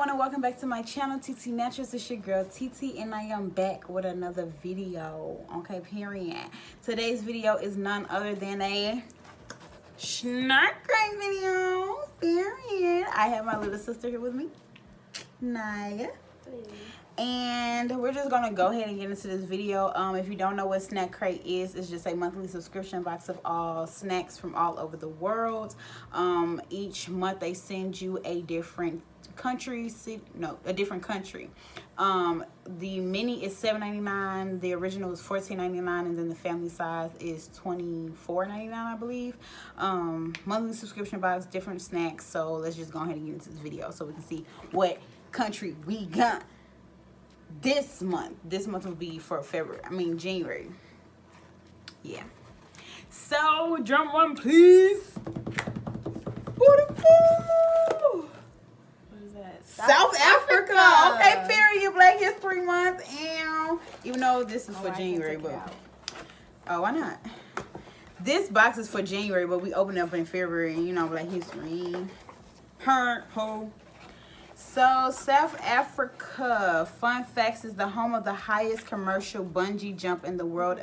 everyone, and welcome back to my channel, Tete Naturals. It's your girl Tete, and I am back with another video. Okay, period. Today's video is none other than a snorkeling video. Period. I have my little sister here with me, Naya. And we're just gonna go ahead and get into this video. If you don't know what Snack Crate is, it's just a monthly subscription box of all snacks from all over the world. Each month they send you a different country, a different country. The mini is $7.99, the original is $14.99, and then the family size is $24.99, I believe. Monthly subscription box, different snacks. So let's just go ahead and get into this video so we can see what country we got this month. This month will be for January. Yeah. So drum one, please. What is that? South Africa. Okay, period. Black History Month. And even though this is for January, but why not? This box is for January, but we open up in February. You know, Black History. So, South Africa, fun facts, is the home of the highest commercial bungee jump in the world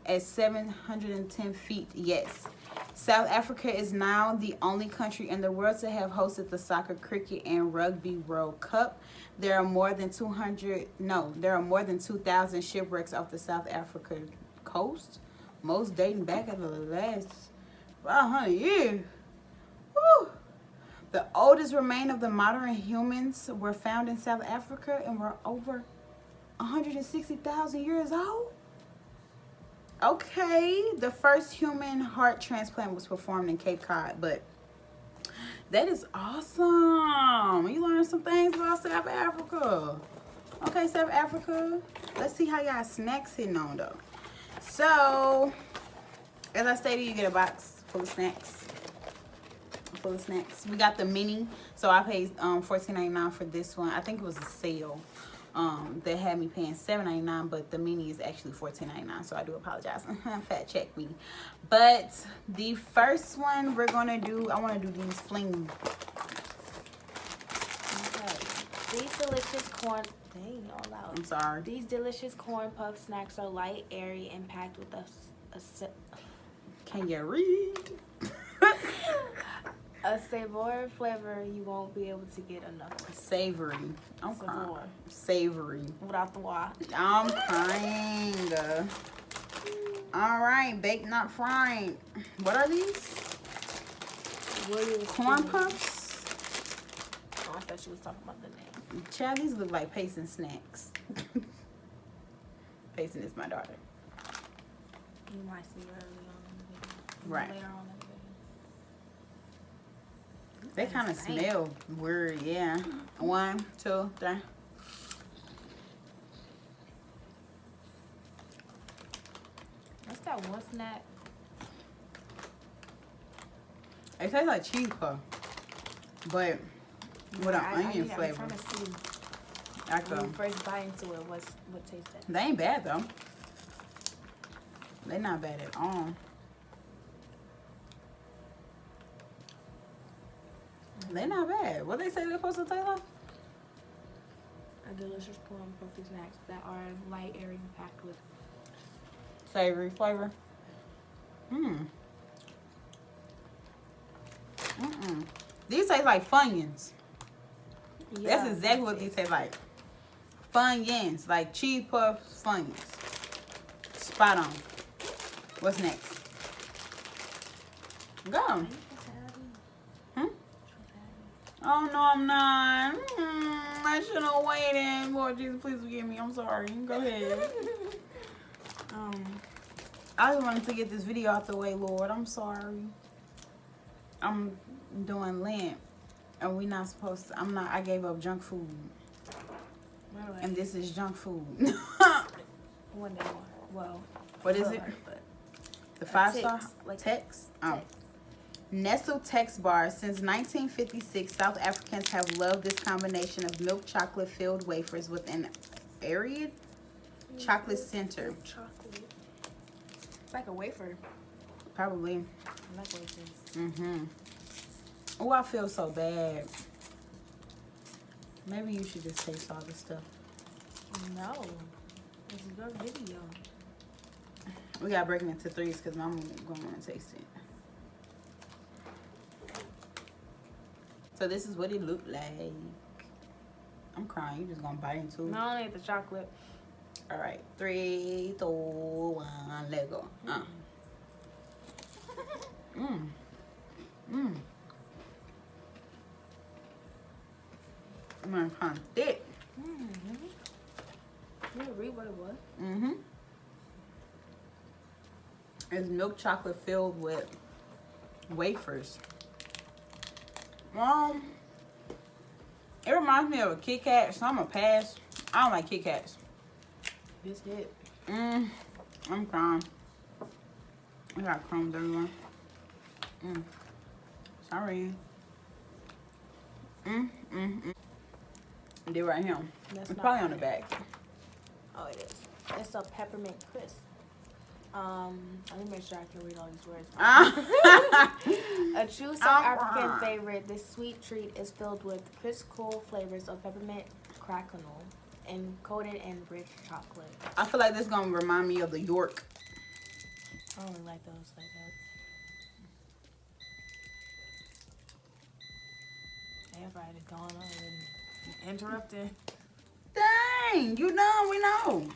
at 710 feet. Yes. South Africa is now the only country in the world to have hosted the soccer, cricket, and rugby World Cup. There are more than 2,000 shipwrecks off the South African coast, most dating back in the last 500 years. Woo! The oldest remains of the modern humans were found in South Africa and were over 160,000 years old. Okay, the first human heart transplant was performed in Cape Cod, but that is awesome. You learn some things about South Africa. Okay, South Africa. Let's see how y'all snacks hitting on though. So, as I stated, you get a box full of snacks. We got the mini, so I paid $14.99 for this one. I think it was a sale that had me paying $7.99, but the mini is actually $14.99, so I do apologize. Fat check me. But the first one we're gonna do, I want to do these fling. Okay. These delicious corn. Dang, all out. I'm sorry. These delicious corn puff snacks are light, airy, and packed with Can you read? a savory flavor you won't be able to get enough of. Savory. I'm crying. Savory. Without the Y. I'm crying. All right, baked not fried. What are these? Corn puffs? Oh, I thought she was talking about the name. Child, these look like Payson snacks. Payson is my daughter. You might see her early on in the video. Right. Later on in the video. They kind of smell weird, yeah. 1, 2, 3. What's that one snack? It tastes like cheese puff, but with an onion flavor. I'm trying to see. When you first bite into it, what tastes that? They ain't bad though. They're not bad at all. They're not bad. What they say they're supposed to taste like? A delicious corn puffy snacks that are light, airy, and packed with Savory flavor. These taste like Funyuns. Yeah, that's exactly what these taste like. Funyuns, like cheese puffs, Funyuns. Spot on. What's next? Go. Oh, no, I'm not. I should have waited. Lord Jesus, please forgive me. I'm sorry. Go ahead. I just wanted to get this video out the way, Lord. I'm sorry. I'm doing Lent. And we not supposed to. I gave up junk food. And this is junk food. One day more. Well. What is it? The 5-star? Tex? Oh. Nestle Tex Bar. Since 1956, South Africans have loved this combination of milk chocolate filled wafers with an aerated chocolate center. Chocolate. It's like a wafer. Probably. I like wafers. Oh, I feel so bad. Maybe you should just taste all the stuff. No. This is your video. We gotta break it into threes because I'm gonna want to taste it. So this is what it looked like. I'm crying. You just gonna bite into it? No, I ate the chocolate. All right, 3, 2, 1, let go. I'm kind of thick. You didn't read what it was? It's milk chocolate filled with wafers. It reminds me of a Kit Kat, so I'm gonna pass. I don't like Kit Kats. This hit. I'm crying. I got crumbs everywhere. Sorry. They're right here. That's It's not probably on the right. back. Oh, it is. It's a Peppermint Crisp. Let me make sure I can read all these words. A true South African favorite, this sweet treat is filled with crisp, cool flavors of peppermint crackle and coated in rich chocolate. I feel like this is gonna remind me of the York. I don't really like those like that. Everybody's going on and interrupting. Dang, you know, we know.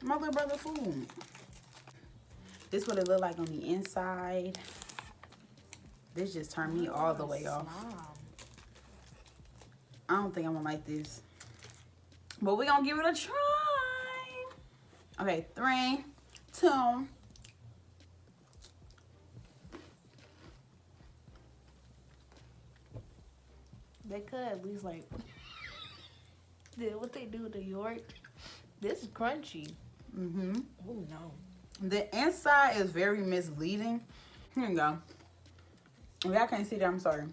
My little brother food. This is what it look like on the inside. This just turned me all the way off. I don't think I'm gonna like this. But we're gonna give it a try. Okay, 3, 2. They could at least like did what they do to York. This is crunchy. Oh no. The inside is very misleading. Here you go. If y'all can't see that, I'm sorry.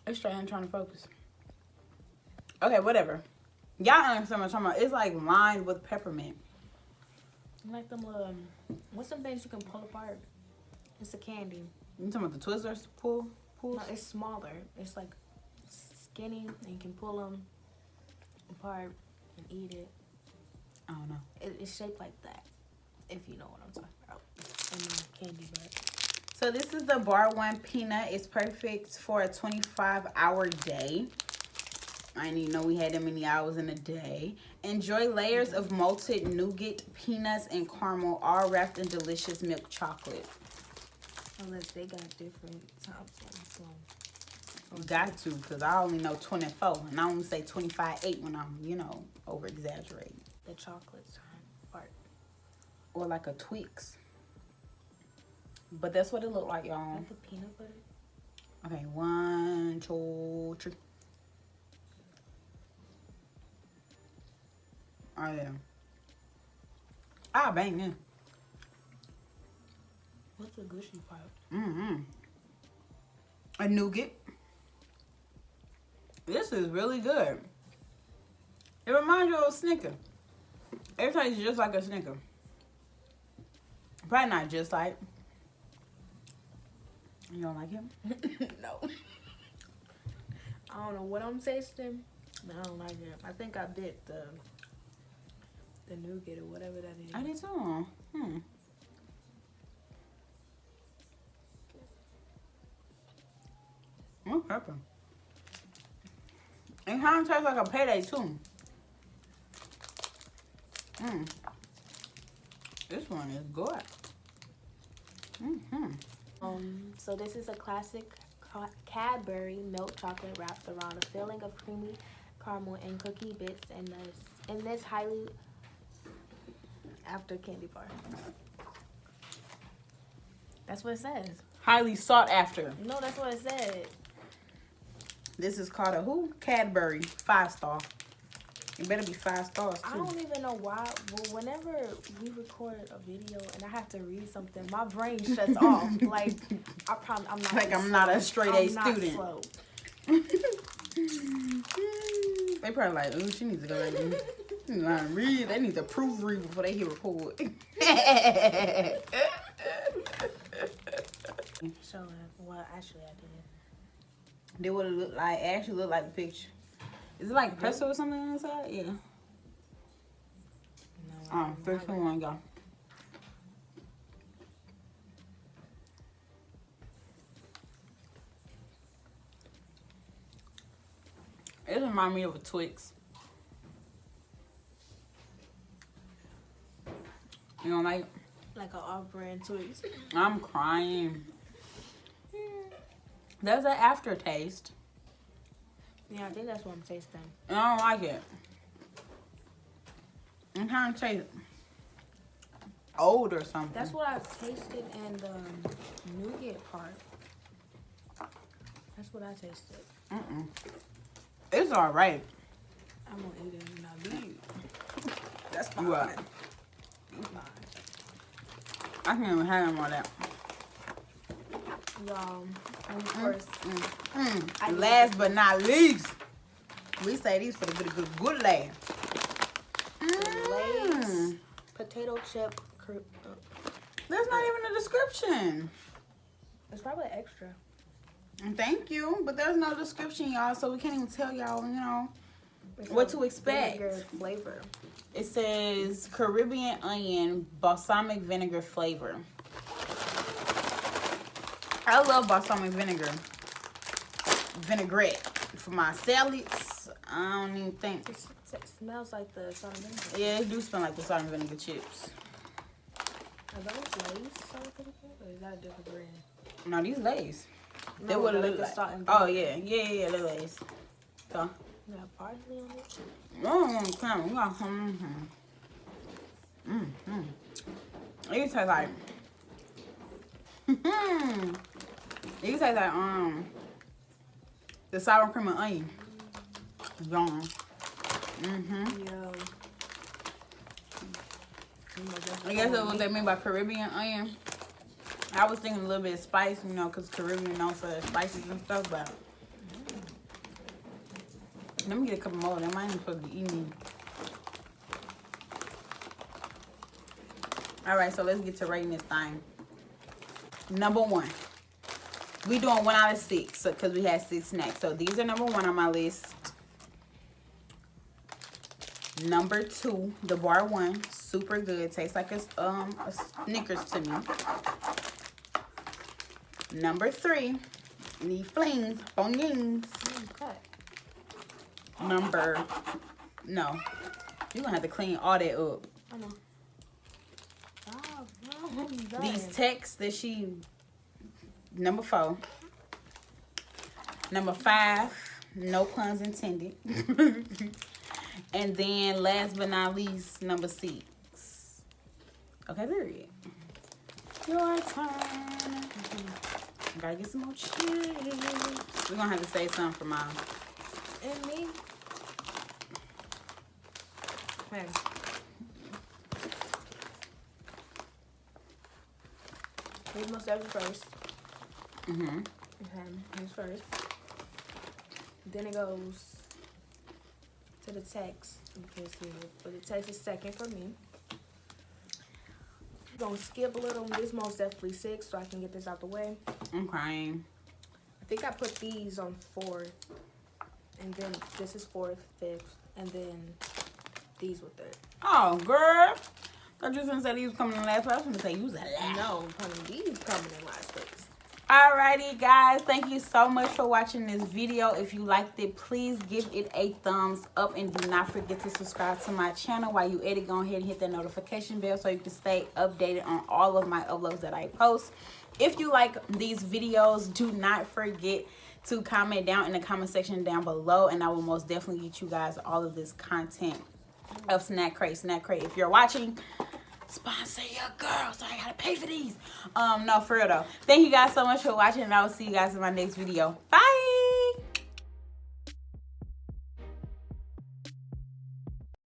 It's straight. I'm trying to focus. Okay, whatever. Y'all understand what I'm talking about. It's like lined with peppermint. Like them what's some things you can pull apart? It's a candy. You talking about the Twizzlers pulls? No, it's smaller. It's like skinny and you can pull them apart and eat it. I don't know. It's shaped like that, if you know what I'm talking about. And then candy bar. So this is the Bar 1 peanut. It's perfect for a 25-hour day. I didn't even know we had that many hours in a day. Enjoy layers of malted nougat, peanuts, and caramel, all wrapped in delicious milk chocolate. Unless they got different tops on Got to, because I only know 24. And I only say 25-8 when I'm, you know, over-exaggerating. the chocolates part. Or like a Twix. But that's what it looked like, y'all. Like the peanut butter. Okay, 1, 2, 3. Oh, yeah. Ah, bang, yeah. What's the gushy part? A nougat. This is really good. It reminds you of a Snicker. It tastes just like a Snicker. Probably not just like. You don't like him? No. I don't know what I'm tasting, but I don't like it. I think I bit the nougat or whatever that is. I did too. What happened? It kind of tastes like a payday too. This one is good. So this is a classic Cadbury milk chocolate wrapped around a filling of creamy caramel and cookie bits in this highly after candy bar. That's what it says. Highly sought after. No, that's what it said. This is called a who? Cadbury 5-star. It better be 5 stars too. I don't even know why. Well, whenever we record a video and I have to read something, my brain shuts off. Like I promise, I'm not. Like I'm not a straight A not student. Slow. They probably like, ooh, she needs to go back and read. They need to proofread before they hit record. So, well, actually, I did. Did what it looked like. It actually looked like the picture. Is it like pretzel or something on the side? Yeah. No, 3, 2, 1, go. It reminds me of a Twix. You don't like it? like an off-brand Twix. I'm crying. There's an aftertaste. Yeah, I think that's what I'm tasting. I don't like it. I'm trying to taste old or something. That's what I tasted in the nougat part. That's what I tasted. It's all right. I'm gonna eat it and not leave. That's fine. What? I can't even have them all that. Y'all, of course. Last but not least, we say these for the good last. Lay's potato chip. There's not even a description. It's probably extra. Thank you, but there's no description, y'all, so we can't even tell y'all, you know, what to expect. Vinegar flavor. It says Caribbean onion balsamic vinegar flavor. I love balsamic vinegar. Vinaigrette for my salads. I don't even think. It smells like the salt and vinegar. Yeah, it do smell like the salt and vinegar chips. Are those Lay's salt and vinegar? Or is that a different brand? No, these Lay's. No, They would like look the like. salt and Oh vinegar. yeah, they're Lay's. So. You got parsley on it? Come. We got some. These taste like. These taste like the sour cream and onion. It's gone. Yo. I guess that's what they mean by Caribbean onion. I was thinking a little bit of spice, you know, because Caribbean known for their spices and stuff, but let me get a couple more. They might even supposed to be eating. Alright, so let's get to rating this thing. Number 1. We doing 1 out of 6 because we had 6 snacks. So these are number 1 on my list. Number 2, the bar 1, super good. Tastes like a Snickers to me. Number 3, the flings, bongings. No, you're gonna have to clean all that up. I know. These texts that she, number 4. Number 5, no puns intended. And then last but not least, number 6. Okay, period. Your turn. Gotta get some more chips. We're gonna have to say something for mom. And me. Okay. Here's my stuff first. Okay, here's first. Then it goes to the text. But the text is second for me. Gonna skip a little. This most definitely 6, so I can get this out the way. I'm crying. I think I put these on 4th, and then this is 4th, 5th, and then these were 3rd. Oh, girl. I just gonna say these was coming in last place. I was gonna say you was a last. No, honey, these coming in last place. Alrighty, guys. Thank you so much for watching this video. If you liked it, please give it a thumbs up. And do not forget to subscribe to my channel. While you edit, go ahead and hit that notification bell so you can stay updated on all of my uploads that I post. If you like these videos, do not forget to comment down in the comment section down below. And I will most definitely get you guys all of this content of Snack Crate. Snack Crate, if you're watching, sponsor your girl so I gotta pay for these. No, for real though. Thank you guys so much for watching, and I will see you guys in my next video. Bye.